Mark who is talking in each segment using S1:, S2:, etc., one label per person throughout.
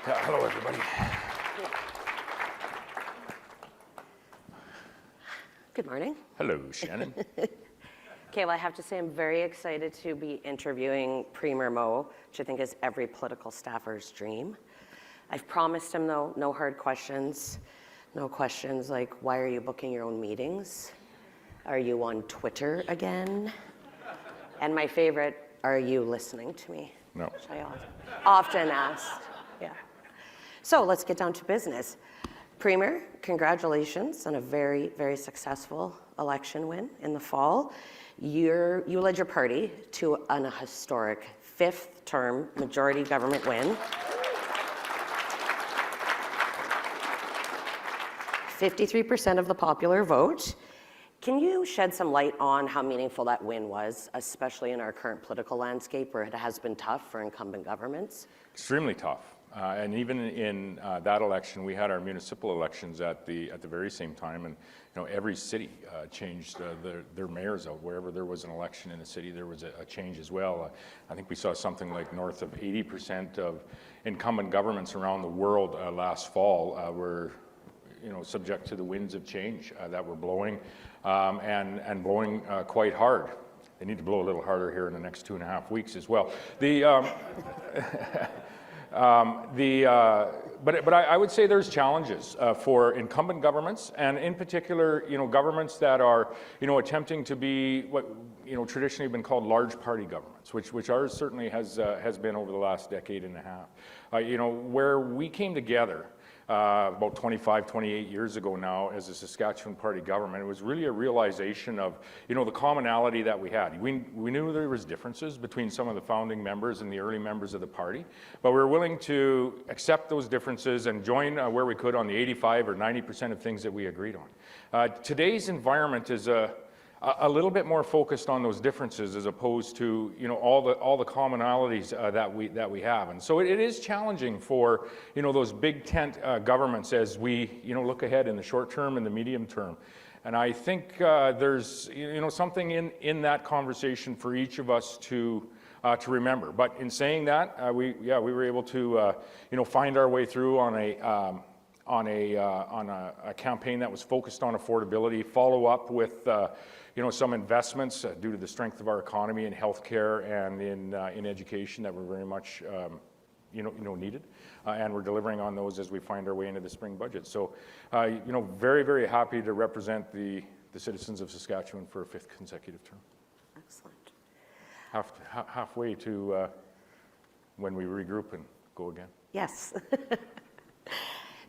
S1: Hello, everybody.
S2: Good morning.
S1: Hello, Shannon.
S2: Okay, well, I have to say I'm very excited to be interviewing Premier Moe, which I think is every political staffer's dream. I've promised him, though, no hard questions. No questions like, why are you booking your own meetings? Are you on Twitter again? And my favorite, are you listening to me?
S1: No.
S2: Which I often asked. Yeah. So let's get down to business. Premier, congratulations on a very, very successful election win in the fall. You led your party to an historic fifth-term majority government win. 53% of the popular vote. Can you shed some light on how meaningful that win was, especially in our current political landscape where it has been tough for incumbent governments?
S1: Extremely tough. And even in that election, we had our municipal elections at the very same time, and every city changed their mayors out. Wherever there was an election in a city, there was a change as well. I think we saw something like north of 80% of incumbent governments around the world last fall were subject to the winds of change that were blowing and blowing quite hard. They need to blow a little harder here in the next 2.5 weeks as well. But I would say there's challenges for incumbent governments, and in particular, governments that are, attempting to be what, traditionally been called large party governments, which ours certainly has been over the last decade and a half. Where we came together about 25, 28 years ago now as a Saskatchewan party government, it was really a realization of, the commonality that we had. We knew there was differences between some of the founding members and the early members of the party, but we were willing to accept those differences and join where we could on the 85 or 90% of things that we agreed on. Today's environment is a little bit more focused on those differences as opposed to all the commonalities that we have, and so it is challenging for those big tent governments as we look ahead in the short term and the medium term. And I think there's something in that conversation for each of us to remember. But in saying that, we were able to find our way through on a campaign that was focused on affordability, follow up with some investments due to the strength of our economy in healthcare and in education that were very much needed, and we're delivering on those as we find our way into the spring budget. So very, very happy to represent the citizens of Saskatchewan for a fifth consecutive term.
S2: Excellent.
S1: Halfway to when we regroup and go again.
S2: Yes.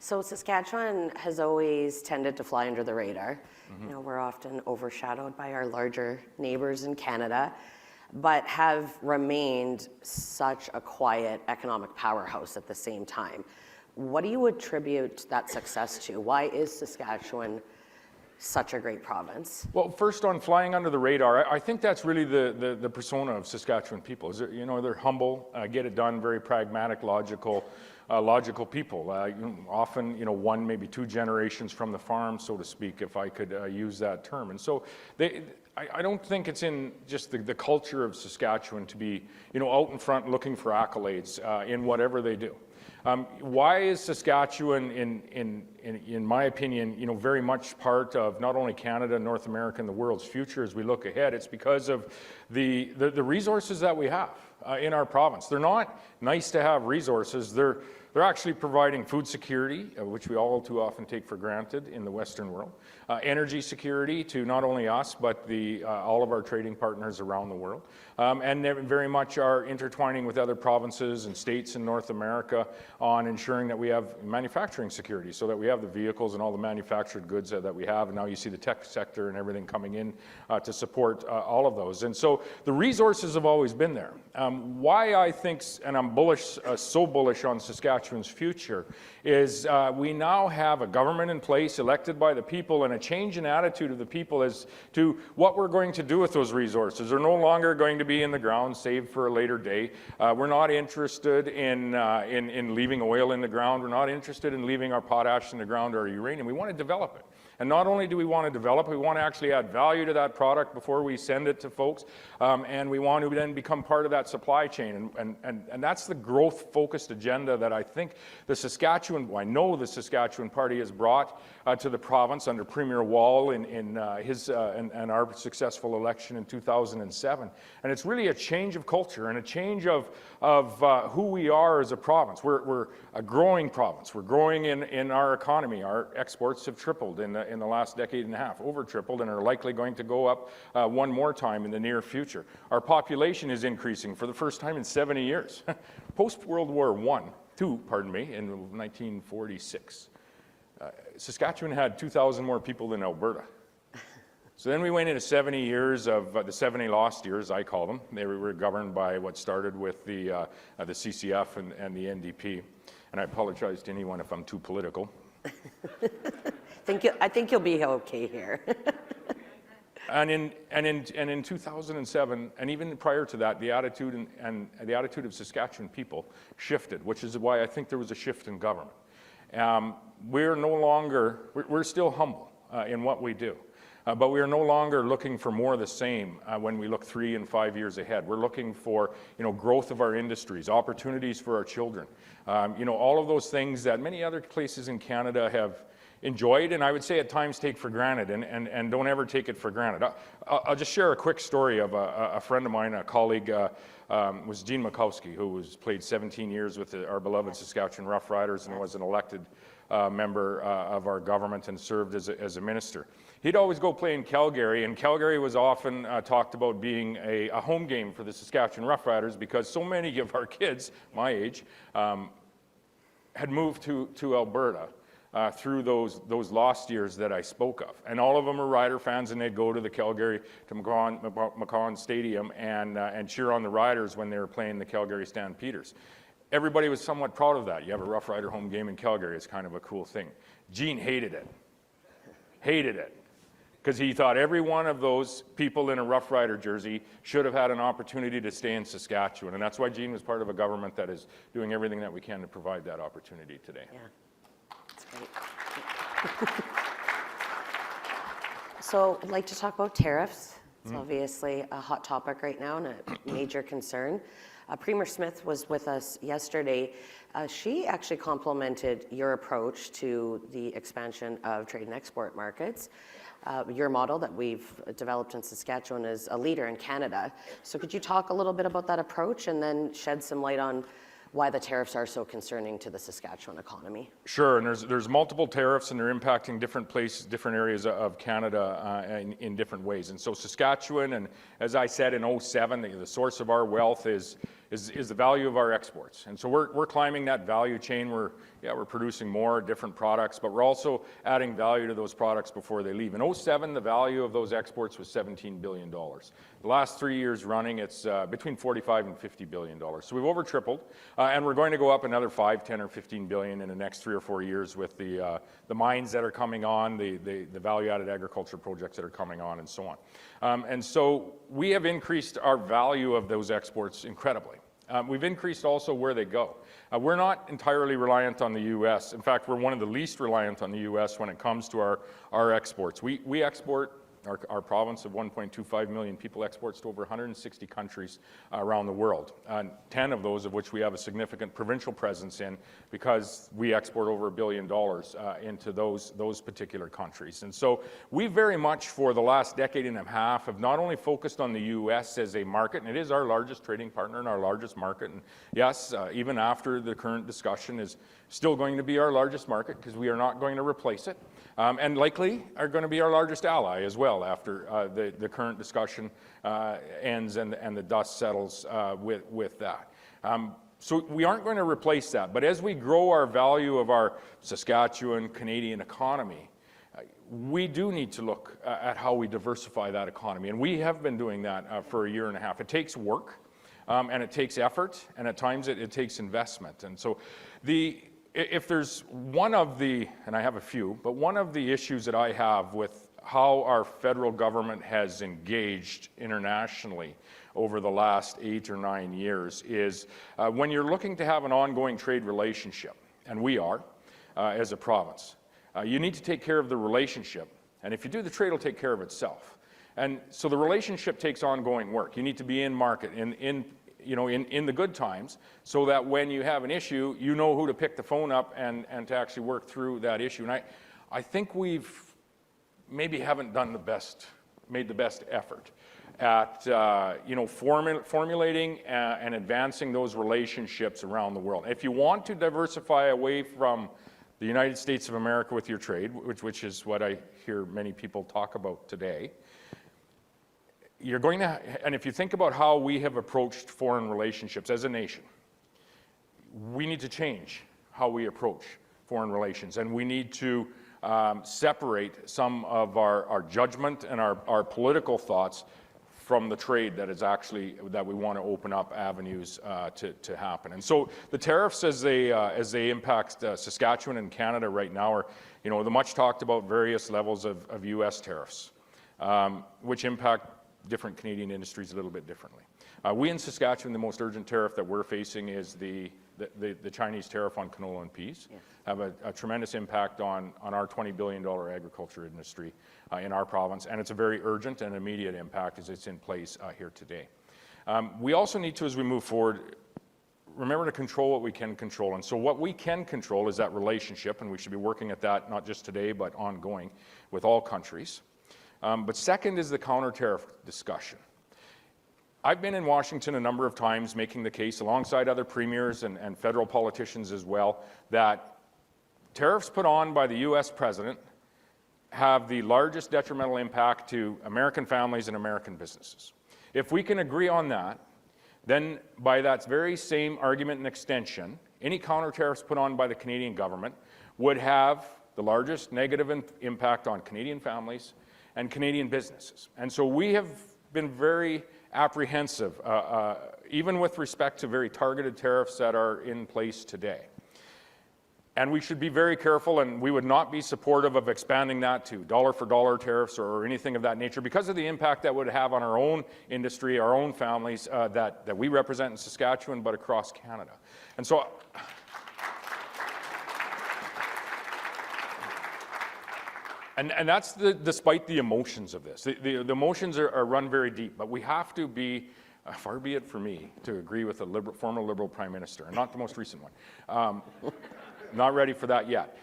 S2: So Saskatchewan has always tended to fly under the radar. Mm-hmm. We're often overshadowed by our larger neighbors in Canada, but have remained such a quiet economic powerhouse at the same time. What do you attribute that success to? Why is Saskatchewan such a great province? Well,
S1: first on flying under the radar, I think that's really the persona of Saskatchewan people. They're humble, get it done, very pragmatic, logical people. Often, one, maybe two generations from the farm, so to speak, if I could use that term. And so I don't think it's in just the culture of Saskatchewan to be, out in front looking for accolades in whatever they do. Why is Saskatchewan, in my opinion, very much part of not only Canada, North America, and the world's future as we look ahead? It's because of the resources that we have in our province. They're not nice to have resources. They're actually providing food security, which we all too often take for granted in the Western world, energy security to not only us, but all of our trading partners around the world, and they very much are intertwining with other provinces and states in North America on ensuring that we have manufacturing security, so that we have the vehicles and all the manufactured goods that we have, and now you see the tech sector and everything coming in to support all of those. And so the resources have always been there. Why I think, and I'm bullish, so bullish on Saskatchewan's future, is we now have a government in place elected by the people, and a change in attitude of the people as to what we're going to do with those resources. They're no longer going to be in the ground saved for a later day. We're not interested in leaving oil in the ground. We're not interested in leaving our potash in the ground or uranium. We want to develop it. And not only do we want to develop, we want to actually add value to that product before we send it to folks, and we want to then become part of that supply chain. And that's the growth-focused agenda that I think I know the Saskatchewan Party has brought to the province under Premier Wall in our successful election in 2007. And it's really a change of culture and a change of who we are as a province. We're a growing province. We're growing in our economy. Our exports have tripled in the last decade and a half, over tripled, and are likely going to go up one more time in the near future. Our population is increasing for the first time in 70 years. Post-World War II, in 1946, Saskatchewan had 2,000 more people than Alberta. So then we went into 70 years of the 70 lost years, I call them. They were governed by what started with the CCF and the NDP. And I apologize to anyone if I'm too political.
S2: I think you'll be okay here.
S1: And in 2007, and even prior to that, the attitude the attitude of Saskatchewan people shifted, which is why I think there was a shift in government. We're still humble in what we do, but we are no longer looking for more of the same when we look 3 and 5 years ahead. We're looking for growth of our industries, opportunities for our children, all of those things that many other places in Canada have enjoyed, and I would say at times take for granted, and don't ever take it for granted. I'll just share a quick story of a friend of mine, a colleague, was Gene Mikowski, who played 17 years with our beloved Saskatchewan Roughriders and was an elected member of our government and served as a minister. He'd always go play in Calgary, and Calgary was often talked about being a home game for the Saskatchewan Roughriders because so many of our kids, my age, had moved to Alberta. Through those lost years that I spoke of. And all of them are Rider fans, and they'd go to McCawn Stadium and cheer on the Riders when they were playing the Calgary Stampeders. Everybody was somewhat proud of that. You have a Rough Rider home game in Calgary. It's kind of a cool thing. Gene hated it. Hated it. Because he thought every one of those people in a Rough Rider jersey should have had an opportunity to stay in Saskatchewan. And that's why Gene was part of a government that is doing everything that we can to provide that opportunity today.
S2: Yeah. So I'd like to talk about tariffs. It's obviously a hot topic right now and a major concern. Premier Smith was with us yesterday. She actually complimented your approach to the expansion of trade and export markets. Your model that we've developed in Saskatchewan is a leader in Canada. So could you talk a little bit about that approach and then shed some light on why the tariffs are so concerning to the Saskatchewan economy?
S1: Sure, and there's multiple tariffs, and they're impacting different places, different areas of Canada in different ways. And so Saskatchewan, and as I said in 2007, the source of our wealth is the value of our exports. And so we're climbing that value chain. We're producing more different products, but we're also adding value to those products before they leave. In 2007, the value of those exports was $17 billion. The last 3 years running, it's between $45 and $50 billion. So we've over tripled, and we're going to go up another 5, 10, or 15 billion in the next 3 or 4 years with the mines that are coming on, the value-added agriculture projects that are coming on, and so on. And so we have increased our value of those exports incredibly. We've increased also where they go. We're not entirely reliant on the U.S. In fact, we're one of the least reliant on the U.S. when it comes to our exports. We export, our province of 1.25 million people exports to over 160 countries around the world, 10 of those of which we have a significant provincial presence in because we export over $1 billion into those particular countries. And so we very much for the last decade and a half have not only focused on the U.S. as a market, and it is our largest trading partner and our largest market, and yes, even after the current discussion is still going to be our largest market because we are not going to replace it, and likely are going to be our largest ally as well after the current discussion ends and the dust settles with that. So we aren't going to replace that, but as we grow our value of our Saskatchewan Canadian economy, we do need to look at how we diversify that economy, and we have been doing that for a year and a half. It takes work, and it takes effort, and at times it takes investment. And so if there's one of the, and I have a few, but one of the issues that I have with how our federal government has engaged internationally over the last 8 or 9 years is when you're looking to have an ongoing trade relationship, and we are as a province, you need to take care of the relationship, and if you do, the trade will take care of itself. And so the relationship takes ongoing work. You need to be in market, in the good times, so that when you have an issue, you know who to pick the phone up and to actually work through that issue. And I think we've maybe haven't made the best effort at formulating and advancing those relationships around the world. If you want to diversify away from the United States of America with your trade, which is what I hear many people talk about today, you're going to, and if you think about how we have approached foreign relationships as a nation, we need to change how we approach foreign relations, and we need to separate some of our judgment and our political thoughts from the trade that we want to open up avenues to happen. And so the tariffs as they impact Saskatchewan and Canada right now are, the much talked about various levels of U.S. tariffs, which impact different Canadian industries a little bit differently. We in Saskatchewan, the most urgent tariff that we're facing is the Chinese tariff on canola and peas. Yes. Have a tremendous impact on our $20 billion agriculture industry in our province, and it's a very urgent and immediate impact as it's in place here today. We also need to, as we move forward, remember to control what we can control. And so what we can control is that relationship, and we should be working at that not just today but ongoing with all countries. But second is the counter-tariff discussion. I've been in Washington a number of times making the case, alongside other premiers and federal politicians as well, that tariffs put on by the U.S. president have the largest detrimental impact to American families and American businesses. If we can agree on that, then by that very same argument and extension, any counter-tariffs put on by the Canadian government would have the largest negative impact on Canadian families and Canadian businesses. And so we have been very apprehensive, even with respect to very targeted tariffs that are in place today. And we should be very careful, and we would not be supportive of expanding that to dollar-for-dollar tariffs or anything of that nature because of the impact that would have on our own industry, our own families that we represent in Saskatchewan, but across Canada. And so And that's despite the emotions of this. The emotions are run very deep, but we have to be, far be it for me to agree with a former Liberal Prime Minister, and not the most recent one. Not ready for that yet.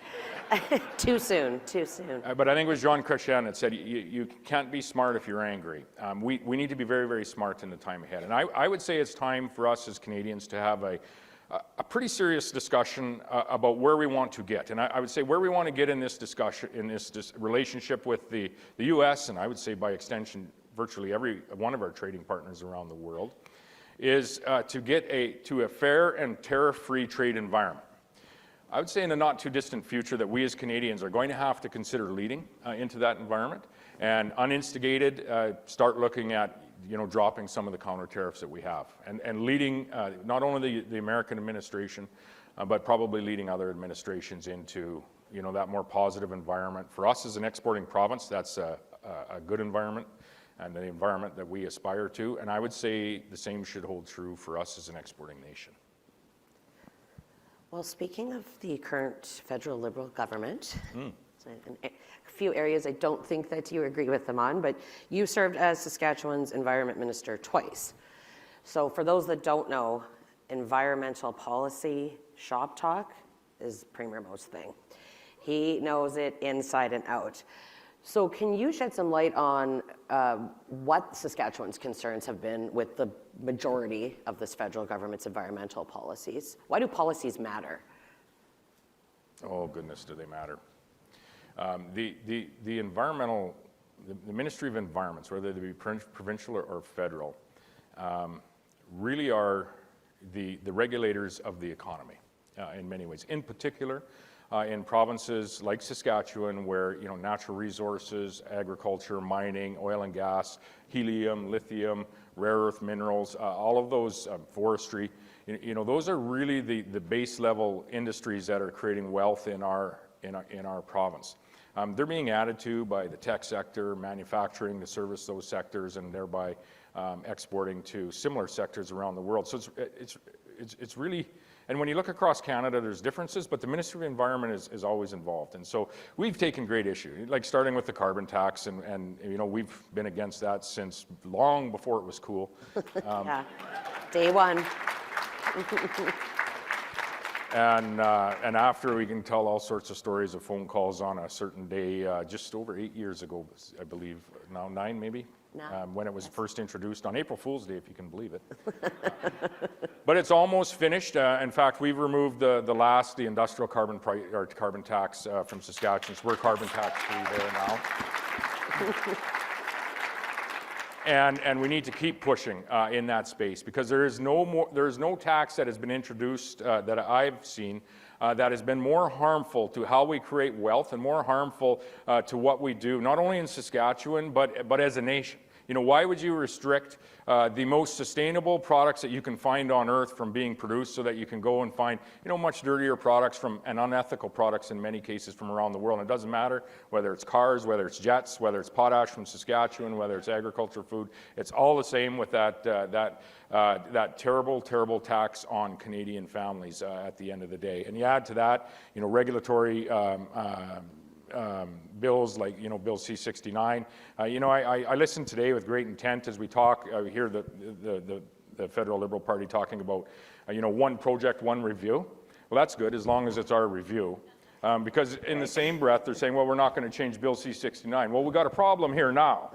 S2: Too soon, too soon.
S1: But I think it was Jean Chrétien that said, you can't be smart if you're angry. We need to be very, very smart in the time ahead. And I would say it's time for us as Canadians to have a pretty serious discussion about where we want to get. And I would say where we want to get in this discussion, in this relationship with the U.S., and I would say by extension virtually every one of our trading partners around the world, is to get to a fair and tariff-free trade environment. I would say in the not too distant future that we as Canadians are going to have to consider leading into that environment, and uninstigated start looking at dropping some of the counter tariffs that we have, and leading not only the American administration, but probably leading other administrations into that more positive environment. For us as an exporting province, that's a good environment, and the environment that we aspire to. And I would say the same should hold true for us as an exporting nation.
S2: Well, speaking of the current federal Liberal government, a few areas I don't think that you agree with them on, but you served as Saskatchewan's Environment Minister twice. So for those that don't know, environmental policy shop talk is Premier Moe's thing. He knows it inside and out. So can you shed some light on what Saskatchewan's concerns have been with the majority of this federal government's environmental policies? Why do policies matter?
S1: Oh, goodness, do they matter. The Ministry of Environments, whether they be provincial or federal, really are the regulators of the economy in many ways. In particular, in provinces like Saskatchewan, where natural resources, agriculture, mining, oil and gas, helium, lithium, rare earth minerals, all of those, forestry, those are really the base level industries that are creating wealth in our province. They're being added to by the tech sector, manufacturing to service those sectors, and thereby exporting to similar sectors around the world. So it's really, and when you look across Canada, there's differences, but the Ministry of Environment is always involved. And so we've taken great issue, like starting with the carbon tax, and we've been against that since long before it was cool.
S2: Yeah. Day one.
S1: And after, we can tell all sorts of stories of phone calls on a certain day, just over 8 years ago, I believe, now 9 maybe,
S2: No.
S1: when it was first introduced on April Fool's Day, if you can believe it. But it's almost finished. In fact, we've removed the industrial carbon tax from Saskatchewan, so we're carbon tax free there now. And we need to keep pushing in that space, because there is no tax that has been introduced that I've seen that has been more harmful to how we create wealth and more harmful to what we do, not only in Saskatchewan, but as a nation. You know, why would you restrict the most sustainable products that you can find on Earth from being produced, so that you can go and find, you know, much dirtier products and unethical products in many cases from around the world? And it doesn't matter whether it's cars, whether it's jets, whether it's potash from Saskatchewan, whether it's agriculture food. It's all the same with that terrible, terrible tax on Canadian families at the end of the day. And you add to that, you know, regulatory bills like, you know, Bill C-69. You know, I listened today with great intent as we talk. I hear the Federal Liberal Party talking about, you know, one project, one review. Well, that's good as long as it's our review. Because in the same breath, they're saying, well, we're not going to change Bill C-69. Well, we've got a problem here now.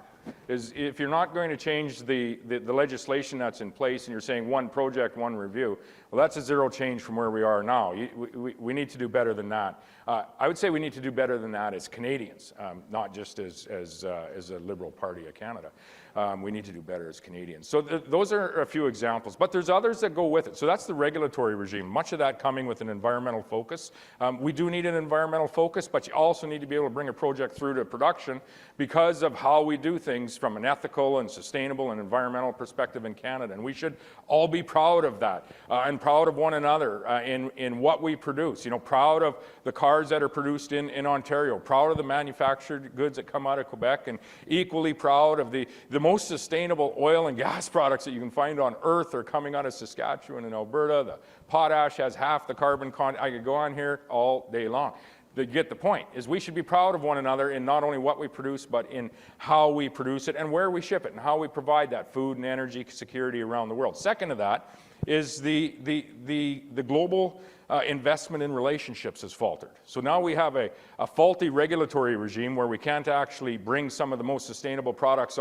S1: Is if you're not going to change the legislation that's in place, and you're saying one project, one review, well, that's a zero change from where we are now. We need to do better than that. I would say we need to do better than that as Canadians, not just as a Liberal Party of Canada. We need to do better as Canadians. So those are a few examples, but there's others that go with it. So that's the regulatory regime, much of that coming with an environmental focus. We do need an environmental focus, but you also need to be able to bring a project through to production because of how we do things from an ethical and sustainable and environmental perspective in Canada. And we should all be proud of that and proud of one another in what we produce. You know, proud of the cars that are produced in Ontario, proud of the manufactured goods that come out of Quebec, and equally proud of the most sustainable oil and gas products that you can find on Earth are coming out of Saskatchewan and Alberta. The potash has half the carbon content. I could go on here all day long. You get the point, is we should be proud of one another in not only what we produce, but in how we produce it and where we ship it and how we provide that food and energy security around the world. Second to that is the global investment in relationships has faltered. So now we have a faulty regulatory regime where we can't actually bring some of the most sustainable products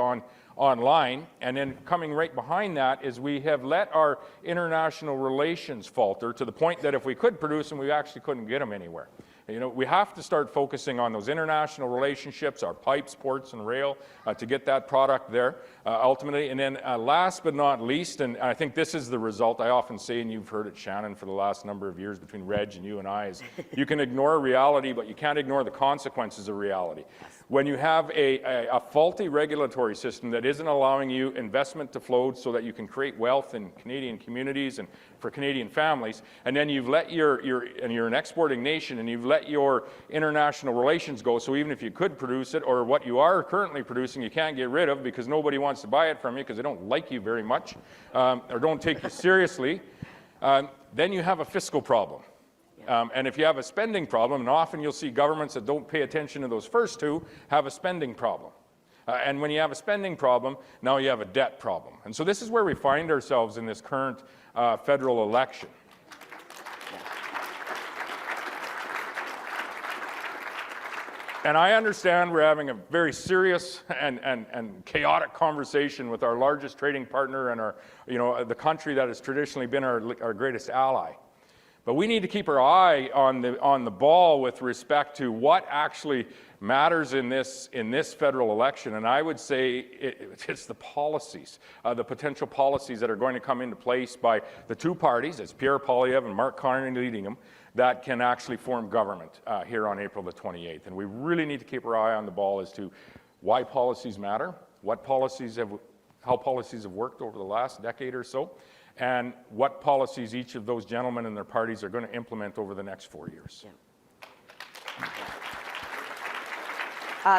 S1: online, and then coming right behind that is we have let our international relations falter to the point that if we could produce them, we actually couldn't get them anywhere. You know, we have to start focusing on those international relationships, our pipes, ports, and rail, to get that product there ultimately. And then last but not least, and I think this is the result, I often say, and you've heard it, Shannon, for the last number of years between Reg and you and I, is you can ignore reality, but you can't ignore the consequences of reality. When you have a faulty regulatory system that isn't allowing you investment to flow so that you can create wealth in Canadian communities and for Canadian families, and then you've let you're an exporting nation, and you've let your international relations go, so even if you could produce it, or what you are currently producing, you can't get rid of because nobody wants to buy it from you because they don't like you very much, or don't take you seriously, then you have a fiscal problem. And if you have a spending problem, and often you'll see governments that don't pay attention to those first two have a spending problem. And when you have a spending problem, now you have a debt problem. And so this is where we find ourselves in this current federal election. And I understand we're having a very serious and chaotic conversation with our largest trading partner and our, you know, the country that has traditionally been our greatest ally. But we need to keep our eye on the ball with respect to what actually matters in this federal election. And I would say it's the policies, the potential policies that are going to come into place by the two parties, as Pierre Poilievre and Mark Carney leading them, that can actually form government here on April the 28th. And we really need to keep our eye on the ball as to why policies matter, how policies have worked over the last decade or so, and what policies each of those gentlemen and their parties are going to implement over the next 4 years.
S2: Yeah.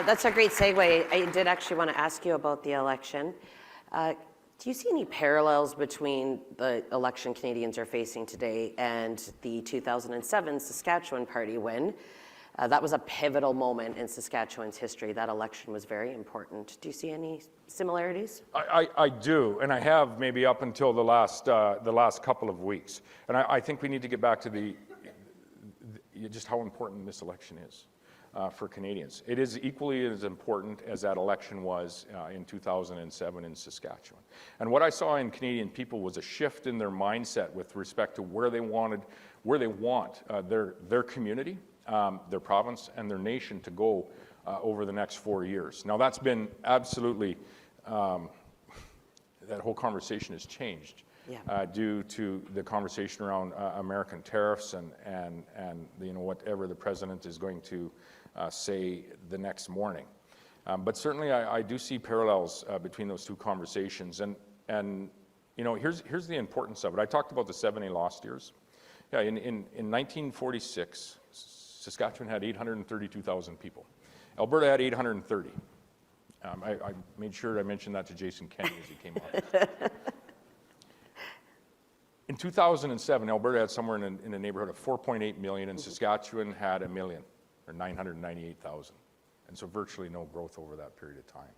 S2: That's a great segue. I did actually want to ask you about the election. Do you see any parallels between the election Canadians are facing today and the 2007 Saskatchewan Party win? That was a pivotal moment in Saskatchewan's history. That election was very important. Do you see any similarities?
S1: I do, and I have maybe up until the last couple of weeks. And I think we need to get back to just how important this election is for Canadians. It is equally as important as that election was in 2007 in Saskatchewan. And what I saw in Canadian people was a shift in their mindset with respect to where they want their community, their province, and their nation to go over the next 4 years. Now that's been absolutely, that whole conversation has changed due to the conversation around American tariffs and whatever the president is going to say the next morning. But certainly I do see parallels between those two conversations. And here's the importance of it. I talked about the 70 lost years. Yeah, in 1946, Saskatchewan had 832,000 people. Alberta had 830. I made sure I mentioned that to Jason Kenney as he came on. In 2007, Alberta had somewhere in the neighborhood of 4.8 million, and Saskatchewan had 1 million, or 998,000. And so virtually no growth over that period of time.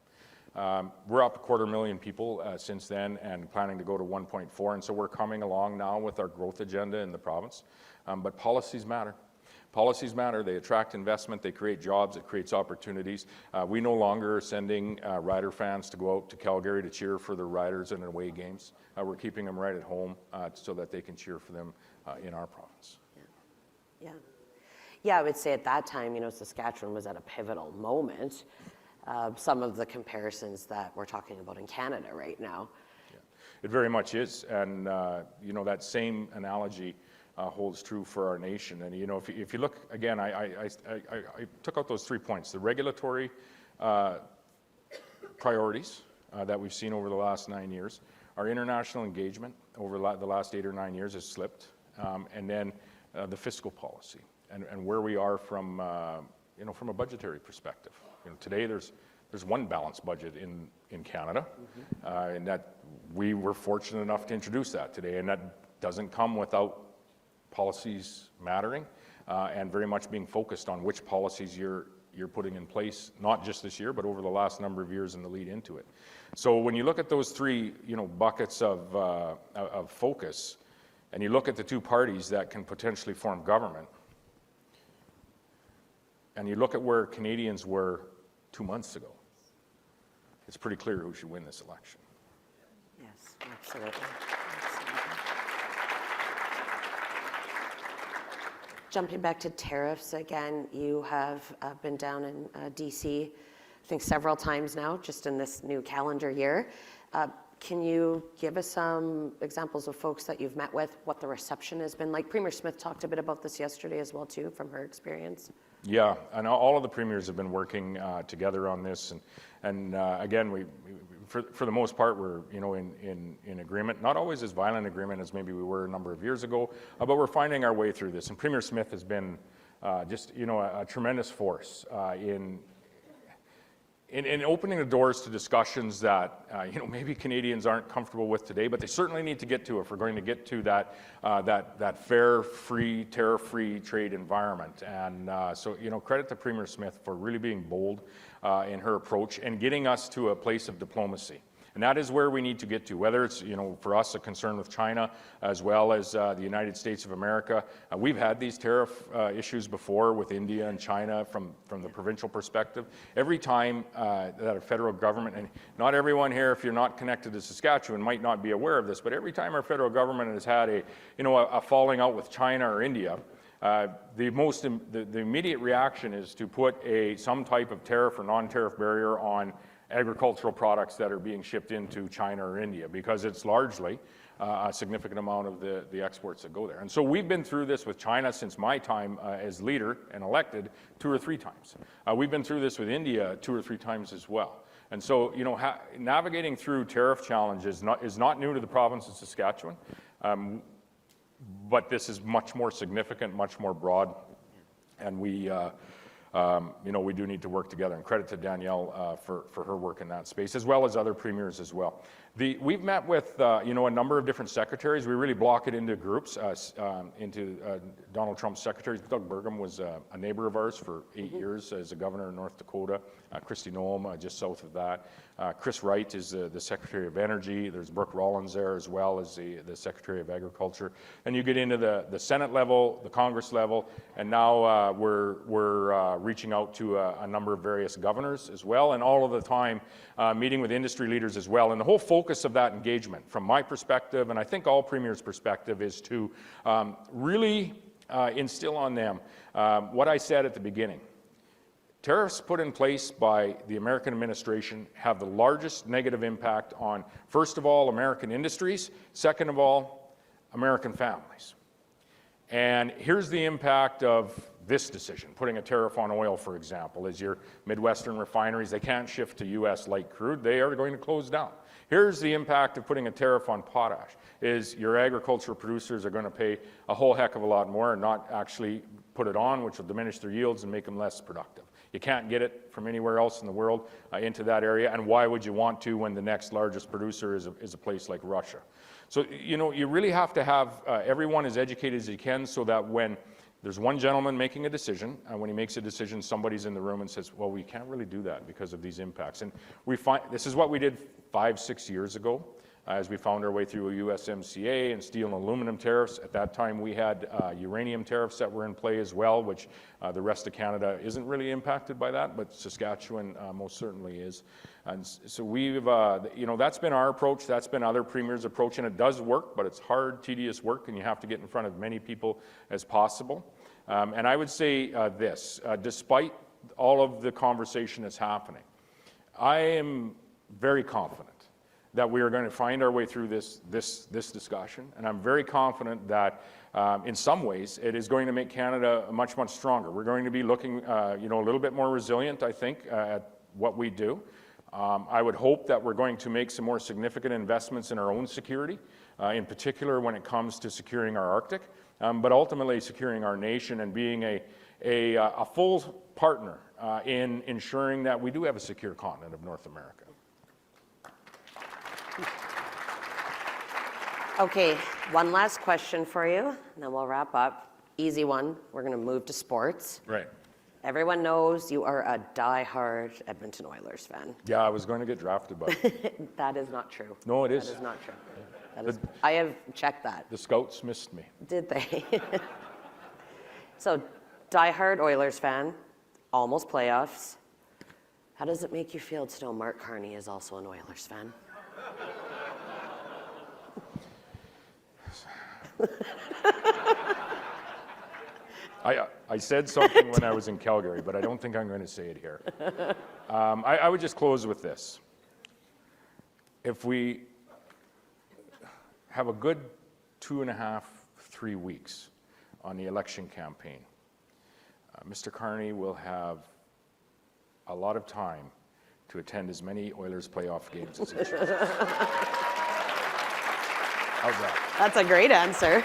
S1: We're up 250,000 people since then and planning to go to 1.4, and so we're coming along now with our growth agenda in the province. But policies matter. Policies matter. They attract investment, they create jobs, it creates opportunities. We no longer are sending Rider fans to go out to Calgary to cheer for their Riders in away games. We're keeping them right at home so that they can cheer for them in our province.
S2: Yeah, I would say at that time, Saskatchewan was at a pivotal moment. Some of the comparisons that we're talking about in Canada right now.
S1: Yeah, it very much is, and that same analogy holds true for our nation. And if you look again, I took out those 3 points: the regulatory priorities that we've seen over the last 9 years, our international engagement over the last 8 or 9 years has slipped, and then the fiscal policy and where we are from from a budgetary perspective. Today there's one balanced budget in Canada, and that we were fortunate enough to introduce that today, and that doesn't come without policies mattering and very much being focused on which policies you're putting in place, not just this year, but over the last number of years in the lead into it. So when you look at those three buckets of focus, and you look at the two parties that can potentially form government, and you look at where Canadians were 2 months ago, it's pretty clear who should win this election.
S2: Yes, absolutely. Jumping back to tariffs again, you have been down in DC, I think several times now, just in this new calendar year. Can you give us some examples of folks that you've met with, what the reception has been like? Premier Smith talked a bit about this yesterday as well, too, from her experience.
S1: Yeah, and all of the premiers have been working together on this, and again, we for the most part we're in agreement. Not always as violent agreement as maybe we were a number of years ago, but we're finding our way through this. And Premier Smith has been just a tremendous force in opening the doors to discussions that maybe Canadians aren't comfortable with today, but they certainly need to get to if we're going to get to that fair, free, tariff-free trade environment. And so credit to Premier Smith for really being bold in her approach and getting us to a place of diplomacy. And that is where we need to get to, whether it's, for us, a concern with China as well as the United States of America. We've had these tariff issues before with India and China from the provincial perspective. Every time that a federal government, and not everyone here, if you're not connected to Saskatchewan, might not be aware of this, but every time our federal government has had a falling out with China or India, the immediate reaction is to put some type of tariff or non-tariff barrier on agricultural products that are being shipped into China or India, because it's largely a significant amount of the exports that go there. And so we've been through this with China since my time as leader and elected 2 or 3 times. We've been through this with India 2 or 3 times as well. And so, navigating through tariff challenges is not new to the province of Saskatchewan, but this is much more significant, much more broad, and we do need to work together. And credit to Danielle for her work in that space, as well as other premiers as well. We've met with a number of different secretaries. We really block it into groups, into Donald Trump's secretaries. Doug Burgum was a neighbor of ours for 8 years as a governor in North Dakota. Kristi Noem, just south of that. Chris Wright is the Secretary of Energy. There's Brooke Rollins there as well as the Secretary of Agriculture. And you get into the Senate level, the Congress level, and now we're reaching out to a number of various governors as well, and all of the time meeting with industry leaders as well. And the whole focus of that engagement, from my perspective, and I think all premiers' perspective, is to really instill on them what I said at the beginning. Tariffs put in place by the American administration have the largest negative impact on, first of all, American industries, second of all, American families. And here's the impact of this decision, putting a tariff on oil, for example, is your Midwestern refineries, they can't shift to U.S. light crude, they are going to close down. Here's the impact of putting a tariff on potash, is your agricultural producers are going to pay a whole heck of a lot more and not actually put it on, which will diminish their yields and make them less productive. You can't get it from anywhere else in the world into that area, and why would you want to when the next largest producer is a place like Russia? So, you really have to have everyone as educated as you can, so that when there's one gentleman making a decision, and when he makes a decision, somebody's in the room and says, well, we can't really do that because of these impacts. And we find this is what we did 5-6 years ago, as we found our way through a USMCA and steel and aluminum tariffs. At that time, we had uranium tariffs that were in play as well, which the rest of Canada isn't really impacted by that, but Saskatchewan most certainly is. And so we've, that's been our approach. That's been other premiers' approach, and it does work, but it's hard, tedious work, and you have to get in front of many people as possible. And I would say this, despite all of the conversation that's happening, I am very confident that we are going to find our way through this discussion, and I'm very confident that in some ways it is going to make Canada much, much stronger. We're going to be looking a little bit more resilient, I think, at what we do. I would hope that we're going to make some more significant investments in our own security, in particular when it comes to securing our Arctic, but ultimately securing our nation and being a full partner in ensuring that we do have a secure continent of North America.
S2: Okay, one last question for you, and then we'll wrap up. Easy one. We're going to move to sports.
S1: Right.
S2: Everyone knows you are a die-hard Edmonton Oilers fan.
S1: Yeah, I was going to get drafted, but
S2: That is not true.
S1: no, it is.
S2: That is not true. I have checked that.
S1: The scouts missed me.
S2: Did they? So, die-hard Oilers fan, almost playoffs. How does it make you feel to know Mark Carney is also an Oilers fan?
S1: I said something when I was in Calgary, but I don't think I'm going to say it here. I would just close with this. If we have a good 2.5, 3 weeks on the election campaign, Mr. Carney will have a lot of time to attend as many Oilers playoff games as he chooses. How's that?
S2: That's a great answer.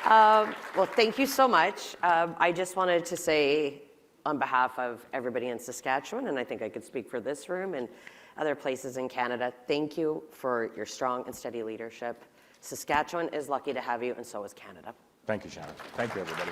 S2: Well, thank you so much. I just wanted to say, on behalf of everybody in Saskatchewan, and I think I could speak for this room and other places in Canada, thank you for your strong and steady leadership. Saskatchewan is lucky to have you, and so is Canada.
S1: Thank you, Shannon. Thank you, everybody.